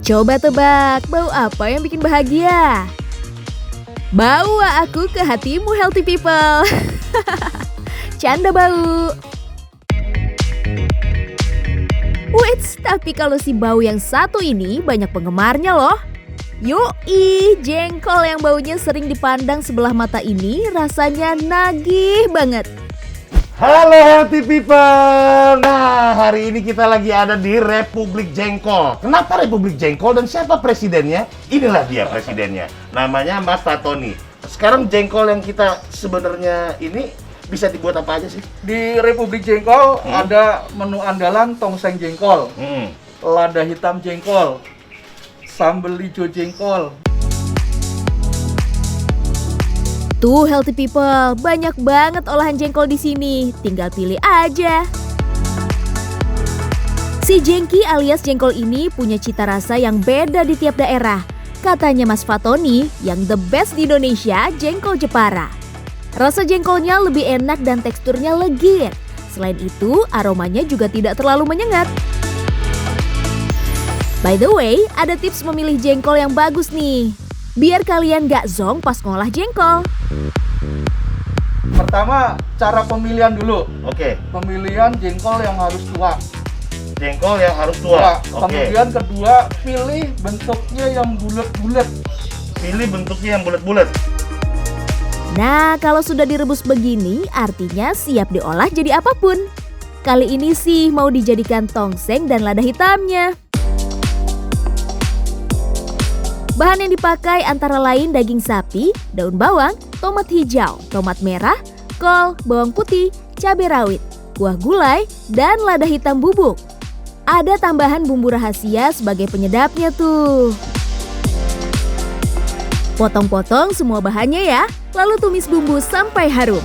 Coba tebak, bau apa yang bikin bahagia? Bawa aku ke hatimu healthy people. Canda bau. Wits, tapi kalau si bau yang satu ini banyak penggemarnya loh. Yoi, jengkol yang baunya sering dipandang sebelah mata ini rasanya nagih banget. Halo healthy people. Nah, hari ini kita lagi ada di Republik Jengkol. Kenapa Republik Jengkol dan siapa presidennya? Inilah dia presidennya. Namanya Mas Fatoni. Sekarang jengkol yang kita sebenarnya ini bisa dibuat apa aja sih? Di Republik Jengkol ada menu andalan tongseng jengkol, lada hitam jengkol, sambal hijau jengkol. Tuh healthy people, banyak banget olahan jengkol di sini. Tinggal pilih aja. Si jengki alias jengkol ini punya cita rasa yang beda di tiap daerah. Katanya Mas Fatoni, yang the best di Indonesia, jengkol Jepara. Rasa jengkolnya lebih enak dan teksturnya legit. Selain itu, aromanya juga tidak terlalu menyengat. By the way, ada tips memilih jengkol yang bagus nih. Biar kalian gak zonk pas ngolah jengkol. Pertama, cara pemilihan dulu. Oke. Pemilihan jengkol yang harus tua. Jengkol yang harus tua. Oke. Kemudian kedua, pilih bentuknya yang bulat-bulat. Pilih bentuknya yang bulat-bulat. Nah, kalau sudah direbus begini, artinya siap diolah jadi apapun. Kali ini sih mau dijadikan tongseng dan lada hitamnya. Bahan yang dipakai antara lain daging sapi, daun bawang, tomat hijau, tomat merah, kol, bawang putih, cabai rawit, kuah gulai, dan lada hitam bubuk. Ada tambahan bumbu rahasia sebagai penyedapnya tuh. Potong-potong semua bahannya ya, lalu tumis bumbu sampai harum.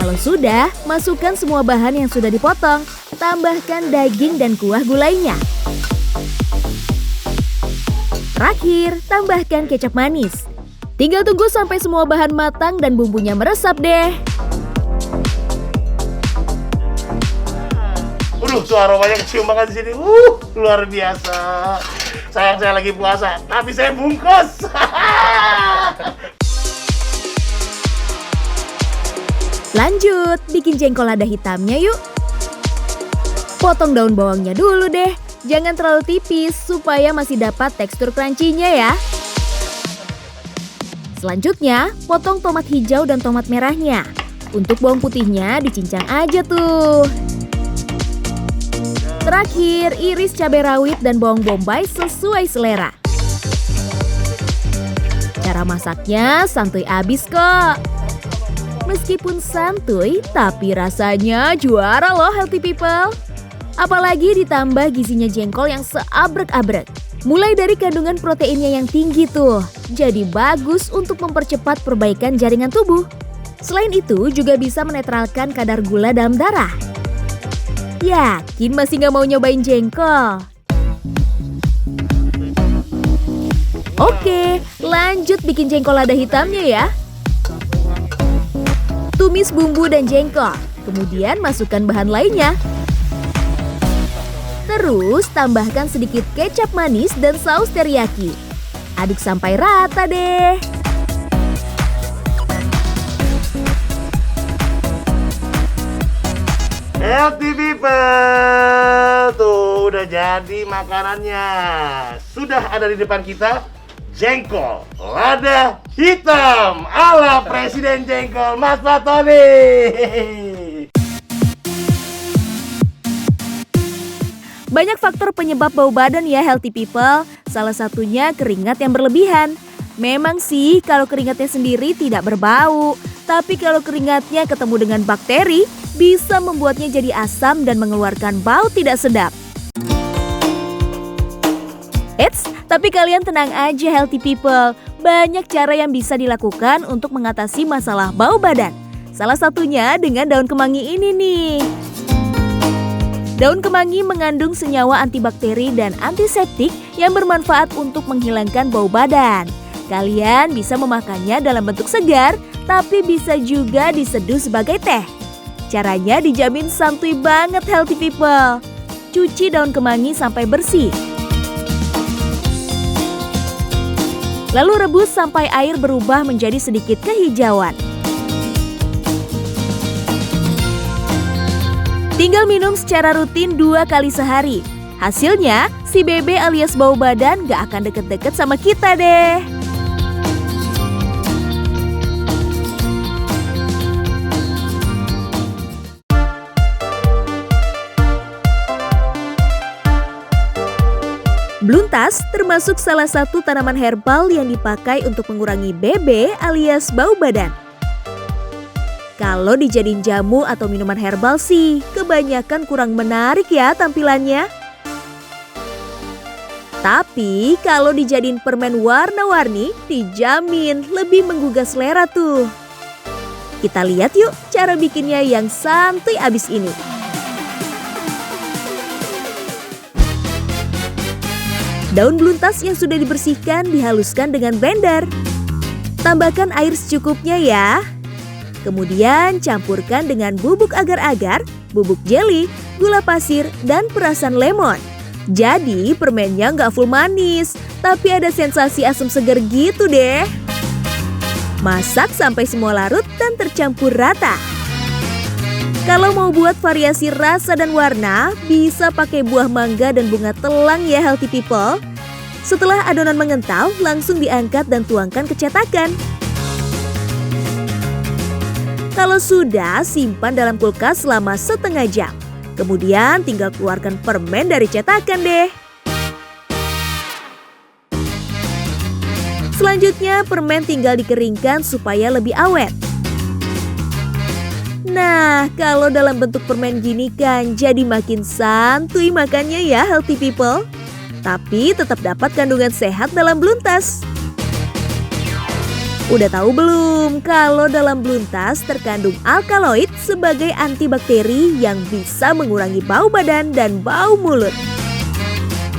Kalau sudah, masukkan semua bahan yang sudah dipotong, tambahkan daging dan kuah gulainya. Terakhir, tambahkan kecap manis. Tinggal tunggu sampai semua bahan matang dan bumbunya meresap deh. Tuh aromanya kecium banget di sini. Luar biasa. Sayang saya lagi puasa, tapi saya bungkus. Lanjut, bikin jengkol lada hitamnya yuk. Potong daun bawangnya dulu deh. Jangan terlalu tipis supaya masih dapat tekstur crunchy-nya ya. Selanjutnya, potong tomat hijau dan tomat merahnya. Untuk bawang putihnya dicincang aja tuh. Terakhir, iris cabai rawit dan bawang bombay sesuai selera. Cara masaknya santuy abis kok. Meskipun santuy, tapi rasanya juara loh healthy people. Apalagi ditambah gizinya jengkol yang seabrek-abrek. Mulai dari kandungan proteinnya yang tinggi tuh. Jadi bagus untuk mempercepat perbaikan jaringan tubuh. Selain itu juga bisa menetralkan kadar gula dalam darah. Yakin masih gak mau nyobain jengkol? Oke, lanjut bikin jengkol lada hitamnya ya. Tumis bumbu dan jengkol. Kemudian masukkan bahan lainnya. Terus tambahkan sedikit kecap manis dan saus teriyaki. Aduk sampai rata deh. Healthy people, tuh udah jadi makanannya. Sudah ada di depan kita jengkol lada hitam ala Presiden Jengkol Mas Fatoni. Banyak faktor penyebab bau badan ya healthy people. Salah satunya keringat yang berlebihan. Memang sih kalau keringatnya sendiri tidak berbau. Tapi kalau keringatnya ketemu dengan bakteri, bisa membuatnya jadi asam dan mengeluarkan bau tidak sedap. Eits, tapi kalian tenang aja healthy people. Banyak cara yang bisa dilakukan untuk mengatasi masalah bau badan. Salah satunya dengan daun kemangi ini nih. Daun kemangi mengandung senyawa antibakteri dan antiseptik yang bermanfaat untuk menghilangkan bau badan. Kalian bisa memakannya dalam bentuk segar, tapi bisa juga diseduh sebagai teh. Caranya dijamin santuy banget healthy people. cuci daun kemangi sampai bersih. Lalu rebus sampai air berubah menjadi sedikit kehijauan. Tinggal minum secara rutin 2 kali sehari. Hasilnya, si BB alias bau badan gak akan deket-deket sama kita deh. Bluntas termasuk salah satu tanaman herbal yang dipakai untuk mengurangi BB alias bau badan. Kalau dijadiin jamu atau minuman herbal sih, kebanyakan kurang menarik ya tampilannya. Tapi kalau dijadiin permen warna-warni, dijamin lebih menggugah selera tuh. Kita lihat yuk cara bikinnya yang santuy abis ini. Daun bluntas yang sudah dibersihkan dihaluskan dengan blender. Tambahkan air secukupnya ya. Kemudian campurkan dengan bubuk agar-agar, bubuk jeli, gula pasir, dan perasan lemon. Jadi permennya nggak full manis, tapi ada sensasi asam segar gitu deh. Masak sampai semua larut dan tercampur rata. Kalau mau buat variasi rasa dan warna, bisa pakai buah mangga dan bunga telang ya healthy people. Setelah adonan mengental, langsung diangkat dan tuangkan ke cetakan. Kalau sudah, simpan dalam kulkas selama setengah jam. Kemudian tinggal keluarkan permen dari cetakan deh. Selanjutnya, permen tinggal dikeringkan supaya lebih awet. Nah, kalau dalam bentuk permen gini kan jadi makin santuy makannya ya healthy people. Tapi tetap dapat kandungan sehat dalam bluntas. Udah tahu belum kalau dalam bluntas terkandung alkaloid sebagai antibakteri yang bisa mengurangi bau badan dan bau mulut.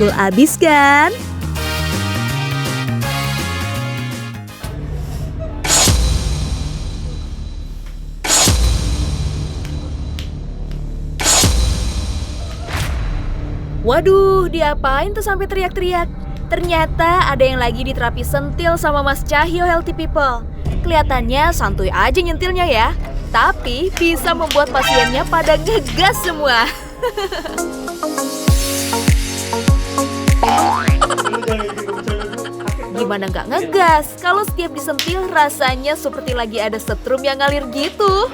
Cool abis kan? Waduh, diapain tuh sampai teriak-teriak? Ternyata ada yang lagi diterapi sentil sama Mas Cahyo healthy people. Kelihatannya santuy aja nyentilnya ya, tapi bisa membuat pasiennya pada ngegas semua. Gimana nggak ngegas? Kalau setiap disentil rasanya seperti lagi ada setrum yang ngalir gitu.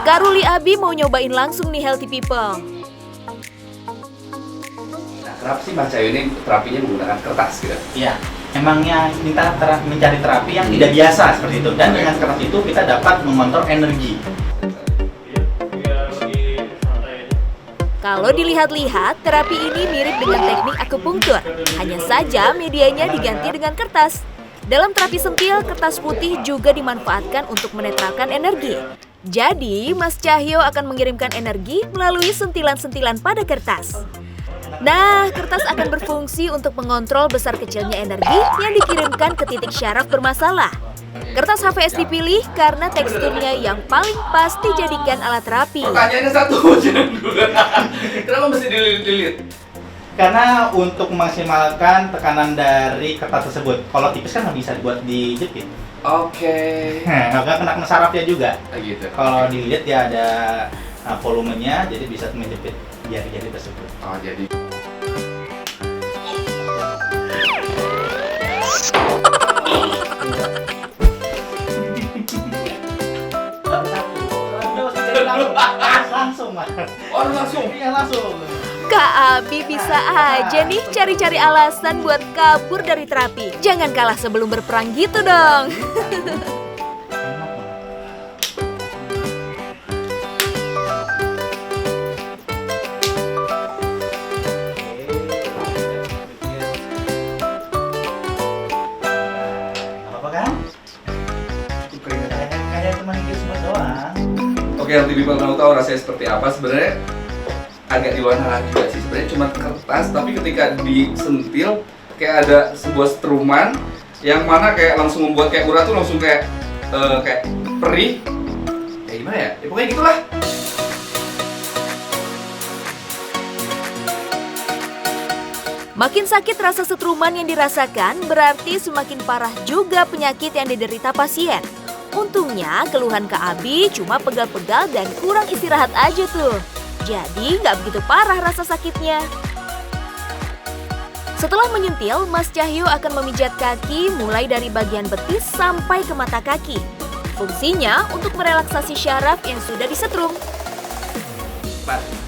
Kak Ruli Abi mau nyobain langsung nih healthy people. Kenapa sih Mas Cahyo ini terapinya menggunakan kertas gitu? Iya, emangnya kita mencari terapi yang tidak biasa seperti itu. Dan dengan kertas itu kita dapat mengontrol energi. Kalau dilihat-lihat, terapi ini mirip dengan teknik akupunktur. Hanya saja medianya diganti dengan kertas. Dalam terapi sentil, kertas putih juga dimanfaatkan untuk menetralkan energi. Jadi, Mas Cahyo akan mengirimkan energi melalui sentilan-sentilan pada kertas. Nah, kertas akan berfungsi untuk mengontrol besar kecilnya energi yang dikirimkan ke titik syaraf bermasalah. Kertas HVS dipilih karena teksturnya yang paling pas dijadikan alat terapi. Pertanyaannya satu, jangan dulu. Kenapa mesti dililit-lilit? Karena untuk memaksimalkan tekanan dari kertas tersebut. Kalau tipis kan nggak bisa buat dijepit. Oke. Nggak kena sarafnya juga. Gitu. Kalau dililit ya ada volumenya, jadi bisa menjepit jari-jari tersebut. Oh, jadi. Langsung, Mas. Oh, langsung? Iya, langsung. Kak Abi bisa aja nih cari-cari alasan buat kabur dari terapi. Jangan kalah sebelum berperang gitu dong. Apa kan? Kayak cuma semua doang. Oke, nanti people mau tahu rasanya seperti apa sebenarnya. Agak di luar nalar juga sih, sebenarnya cuma kertas, tapi ketika disentil kayak ada sebuah struman yang mana kayak langsung membuat kayak urat tuh langsung kayak perih. Ya gimana ya? Ya pokoknya gitulah. Makin sakit rasa setruman yang dirasakan, berarti semakin parah juga penyakit yang diderita pasien. Untungnya keluhan Kak Abi cuma pegal-pegal dan kurang istirahat aja tuh. Jadi nggak begitu parah rasa sakitnya. Setelah menyentil, Mas Cahyo akan memijat kaki mulai dari bagian betis sampai ke mata kaki. Fungsinya untuk merelaksasi syaraf yang sudah disetrum.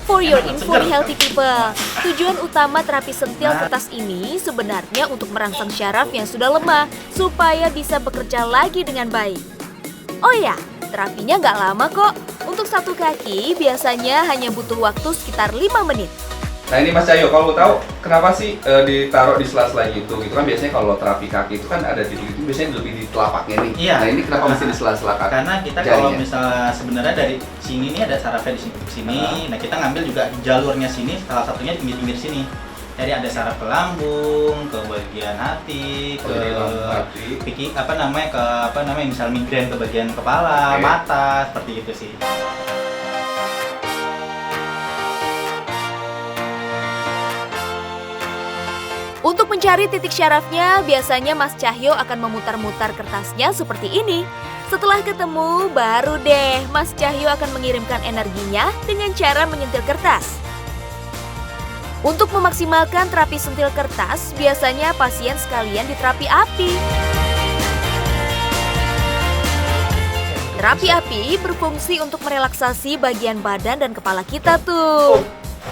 For your info healthy people, tujuan utama terapi sentil kertas ini sebenarnya untuk merangsang syaraf yang sudah lemah supaya bisa bekerja lagi dengan baik. Oh ya, terapinya nggak lama kok. Untuk satu kaki biasanya hanya butuh waktu sekitar 5 menit. Nah ini Mas Cahyo, kalau mau tahu kenapa sih ditaruh di sela-sela gitu? Gitu kan biasanya kalau terapi kaki itu kan ada titik itu biasanya lebih di telapaknya nih. Iya. Nah ini kenapa mesti di sela-sela kaki? Karena kita jarinya? kalau misalnya sebenarnya dari sini nih ada sarafnya di sini. Nah kita ngambil juga jalurnya sini, salah satunya di pinggir-pinggir sini. Jadi ada saraf ke lambung, ke bagian hati, ke misal migrain ke bagian kepala, mata, seperti itu sih. Untuk mencari titik syarafnya, biasanya Mas Cahyo akan memutar-mutar kertasnya seperti ini. Setelah ketemu, baru deh Mas Cahyo akan mengirimkan energinya dengan cara menyentil kertas. Untuk memaksimalkan terapi sentil kertas, biasanya pasien sekalian diterapi api. Terapi api berfungsi untuk merelaksasi bagian badan dan kepala kita tuh.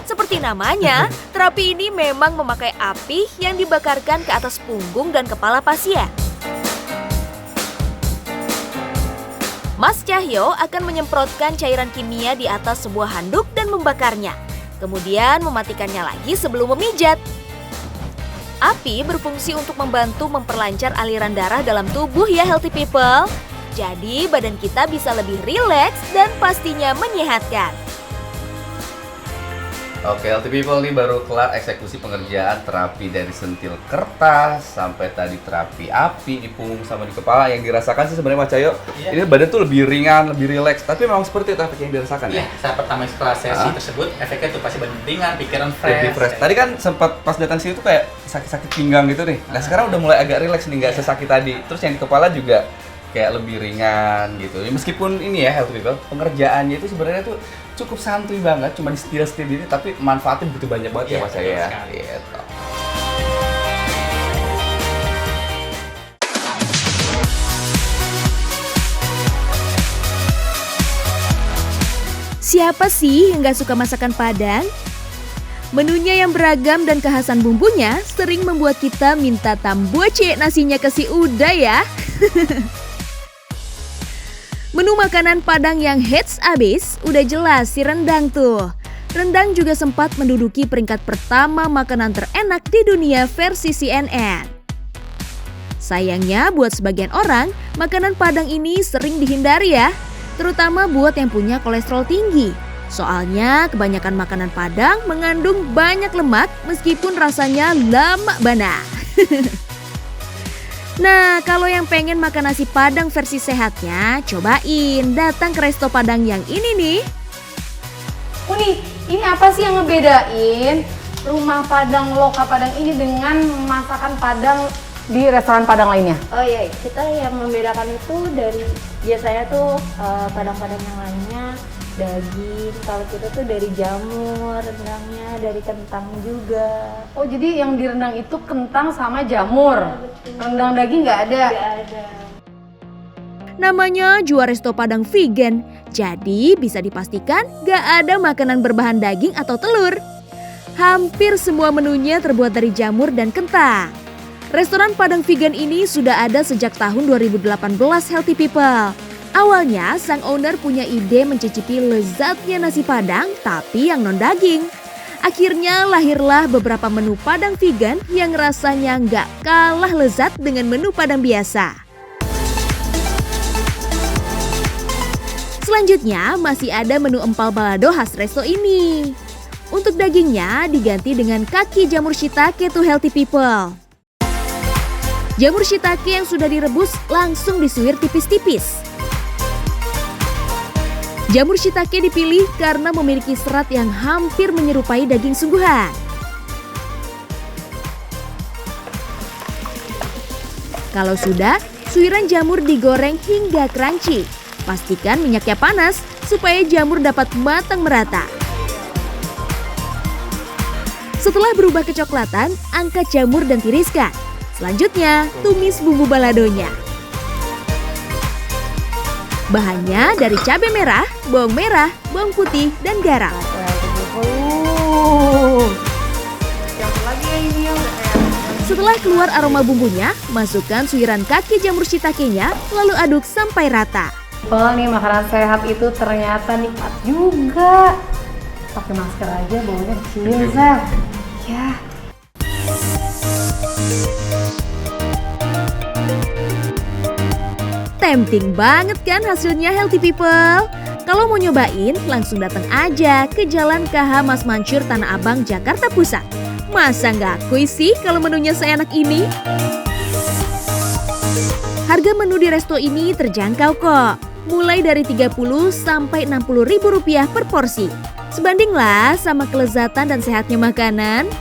Seperti namanya, terapi ini memang memakai api yang dibakarkan ke atas punggung dan kepala pasien. Mas Cahyo akan menyemprotkan cairan kimia di atas sebuah handuk dan membakarnya. Kemudian mematikannya lagi sebelum memijat. Api berfungsi untuk membantu memperlancar aliran darah dalam tubuh ya healthy people. Jadi badan kita bisa lebih rileks dan pastinya menyehatkan. Oke, healthy people ini baru kelar eksekusi pengerjaan terapi dari sentil kertas sampai tadi terapi api di punggung sama di kepala. Yang dirasakan sih sebenarnya Mas Cahyo, ini badan tuh lebih ringan, lebih rileks. Tapi memang seperti itu efek yang dirasakan ya? Saat pertama setelah sesi tersebut, efeknya tuh pasti badan ringan, pikiran Lebih fresh. Tadi kan sempat pas datang sini tuh kayak sakit-sakit pinggang gitu nih. Nah sekarang udah mulai agak rileks nih, nggak sesakit tadi. Terus yang di kepala juga kayak lebih ringan gitu. Ya, meskipun ini ya healthy people, pengerjaannya itu sebenarnya tuh cukup santuy banget, cuma disetir-setir diri, tapi manfaatnya begitu banyak banget ya Mas Cahyo ya. Gitu. Siapa sih yang gak suka masakan Padang? Menunya yang beragam dan kekhasan bumbunya sering membuat kita minta tamboce nasinya ke si Uda ya. Menu makanan Padang yang hits abis udah jelas si rendang tuh. Rendang juga sempat menduduki peringkat pertama makanan terenak di dunia versi CNN. Sayangnya buat sebagian orang, makanan Padang ini sering dihindari ya. Terutama buat yang punya kolesterol tinggi. Soalnya kebanyakan makanan Padang mengandung banyak lemak meskipun rasanya lemak bana. Nah, kalau yang pengen makan nasi Padang versi sehatnya, cobain datang ke Resto Padang yang ini nih. Uni, ini apa sih yang ngebedain rumah Padang Loka Padang ini dengan masakan Padang di restoran Padang lainnya? Oh iya, kita yang membedakan itu dari biasanya tuh Padang-Padang yang lainnya daging, kalau kita tuh dari jamur, rendangnya dari kentang juga. Oh, jadi yang di rendang itu kentang sama jamur. Ya, Rendang daging nggak ada. Nggak ada. Namanya Jua Resto Padang Vegan, jadi bisa dipastikan gak ada makanan berbahan daging atau telur. Hampir semua menunya terbuat dari jamur dan kentang. Restoran Padang Vegan ini sudah ada sejak tahun 2018 healthy people. Awalnya sang owner punya ide mencicipi lezatnya nasi Padang tapi yang non daging. Akhirnya lahirlah beberapa menu Padang vegan yang rasanya nggak kalah lezat dengan menu Padang biasa. Selanjutnya masih ada menu empal balado khas resto ini. Untuk dagingnya diganti dengan kaki jamur shiitake to healthy people. Jamur shiitake yang sudah direbus langsung disuir tipis-tipis. Jamur shiitake dipilih karena memiliki serat yang hampir menyerupai daging sungguhan. Kalau sudah, suiran jamur digoreng hingga crunchy. Pastikan minyaknya panas supaya jamur dapat matang merata. Setelah berubah kecoklatan, angkat jamur dan tiriskan. Selanjutnya, tumis bumbu baladonya. Bahannya dari cabai merah, bawang putih, dan garam. Setelah keluar aroma bumbunya, masukkan suiran kaki jamur shiitake-nya, lalu aduk sampai rata. Oh nih, makanan sehat itu ternyata nikmat juga. Pakai masker aja baunya kecil, Zah. Ya. Tempting banget kan hasilnya healthy people? Kalau mau nyobain, langsung datang aja ke Jalan KH Mas Mansur Tanah Abang, Jakarta Pusat. Masa nggak kuis sih kalau menunya seenak ini? Harga menu di resto ini terjangkau kok. Mulai dari 30 sampai 60 ribu rupiah per porsi. Sebandinglah sama kelezatan dan sehatnya makanan.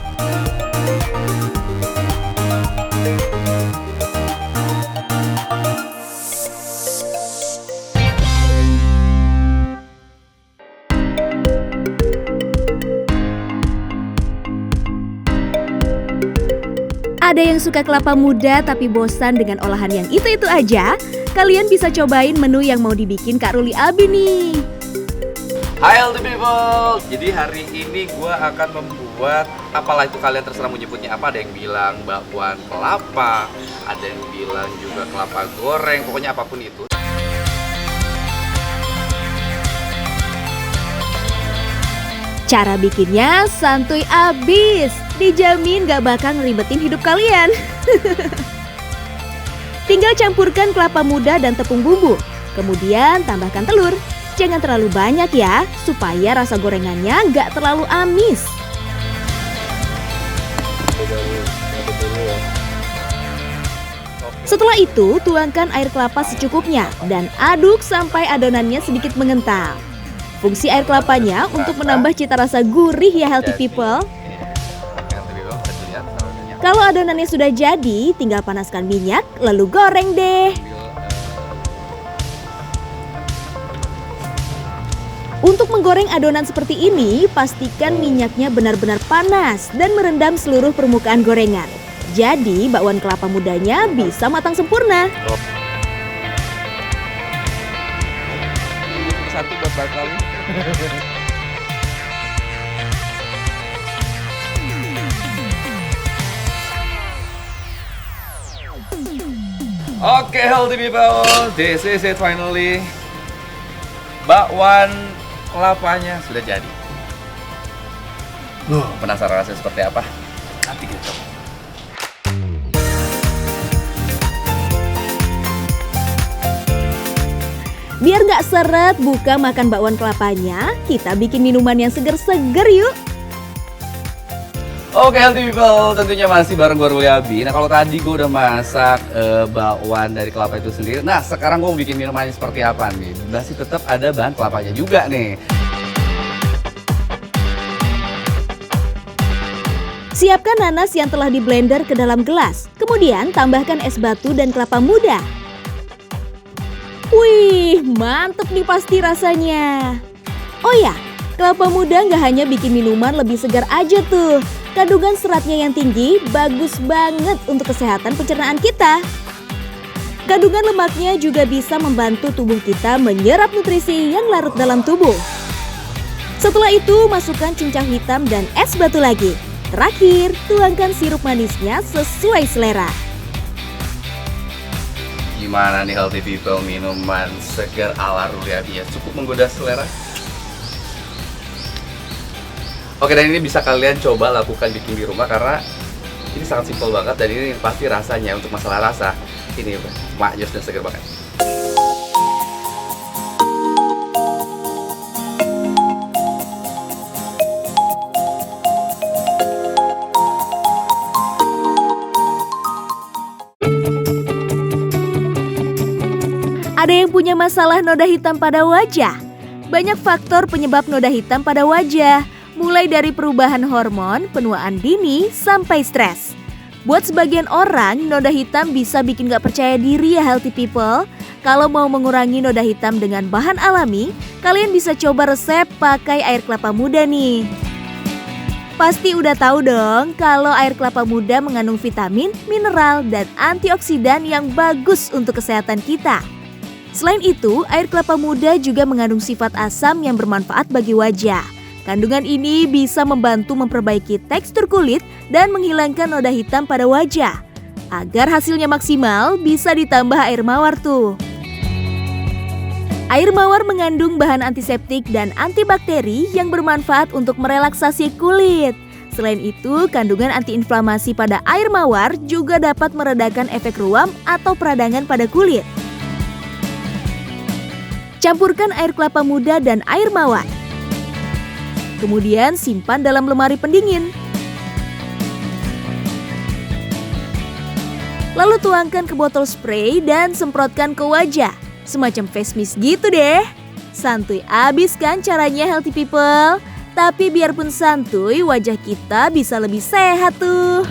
Ada yang suka kelapa muda tapi bosan dengan olahan yang itu-itu aja? Kalian bisa cobain menu yang mau dibikin Kak Ruli Abi nih. Hai healthy people. Jadi hari ini gue akan membuat, apalah itu kalian terserah mau nyebutnya apa. Ada yang bilang bakwan kelapa, ada yang bilang juga kelapa goreng, pokoknya apapun itu. Cara bikinnya santuy abis. Dijamin gak bakal ngeribetin hidup kalian. Tinggal campurkan kelapa muda dan tepung bumbu. Kemudian tambahkan telur. Jangan terlalu banyak ya, supaya rasa gorengannya gak terlalu amis. Setelah itu, tuangkan air kelapa secukupnya dan aduk sampai adonannya sedikit mengental. Fungsi air kelapanya untuk menambah cita rasa gurih ya healthy people. Kalau adonannya sudah jadi, tinggal panaskan minyak lalu goreng deh. Untuk menggoreng adonan seperti ini, pastikan minyaknya benar-benar panas dan merendam seluruh permukaan gorengan. Jadi bakwan kelapa mudanya bisa matang sempurna. Satu buat bakal. Oke healthy people, this is it finally. Bakwan kelapanya sudah jadi. Penasaran rasanya seperti apa? Nanti kita coba. Biar nggak seret buka makan bakwan kelapanya, kita bikin minuman yang seger-seger yuk. Oke healthy people, tentunya masih bareng gue Ruli Abi. Nah kalau tadi gue udah masak bakwan dari kelapa itu sendiri. Nah sekarang gue mau bikin minumannya seperti apa nih? Masih tetap ada bahan kelapanya juga nih. Siapkan nanas yang telah di blender ke dalam gelas. Kemudian tambahkan es batu dan kelapa muda. Wih, mantep nih pasti rasanya. Oh ya, kelapa muda nggak hanya bikin minuman lebih segar aja tuh. Kandungan seratnya yang tinggi bagus banget untuk kesehatan pencernaan kita. Kandungan lemaknya juga bisa membantu tubuh kita menyerap nutrisi yang larut dalam tubuh. Setelah itu, masukkan cincang hitam dan es batu lagi. Terakhir, tuangkan sirup manisnya sesuai selera. Gimana nih healthy people, minuman segar ala Ruli Abi ya? Cukup menggoda selera? Oke, dan ini bisa kalian coba lakukan bikin di rumah karena ini sangat simpel banget dan ini pasti rasanya untuk masalah rasa ini maknyus dan segar banget. Ada yang punya masalah noda hitam pada wajah? Banyak faktor penyebab noda hitam pada wajah. Mulai dari perubahan hormon, penuaan dini, sampai stres. Buat sebagian orang, noda hitam bisa bikin gak percaya diri ya healthy people. Kalau mau mengurangi noda hitam dengan bahan alami, kalian bisa coba resep pakai air kelapa muda nih. Pasti udah tahu dong kalau air kelapa muda mengandung vitamin, mineral, dan antioksidan yang bagus untuk kesehatan kita. Selain itu, air kelapa muda juga mengandung sifat asam yang bermanfaat bagi wajah. Kandungan ini bisa membantu memperbaiki tekstur kulit dan menghilangkan noda hitam pada wajah. Agar hasilnya maksimal, bisa ditambah air mawar tuh. Air mawar mengandung bahan antiseptik dan antibakteri yang bermanfaat untuk merelaksasi kulit. Selain itu, kandungan antiinflamasi pada air mawar juga dapat meredakan efek ruam atau peradangan pada kulit. Campurkan air kelapa muda dan air mawar. Kemudian simpan dalam lemari pendingin. Lalu tuangkan ke botol spray dan semprotkan ke wajah. Semacam face mist gitu deh. Santuy abis kan caranya healthy people? Tapi biarpun santuy, wajah kita bisa lebih sehat tuh.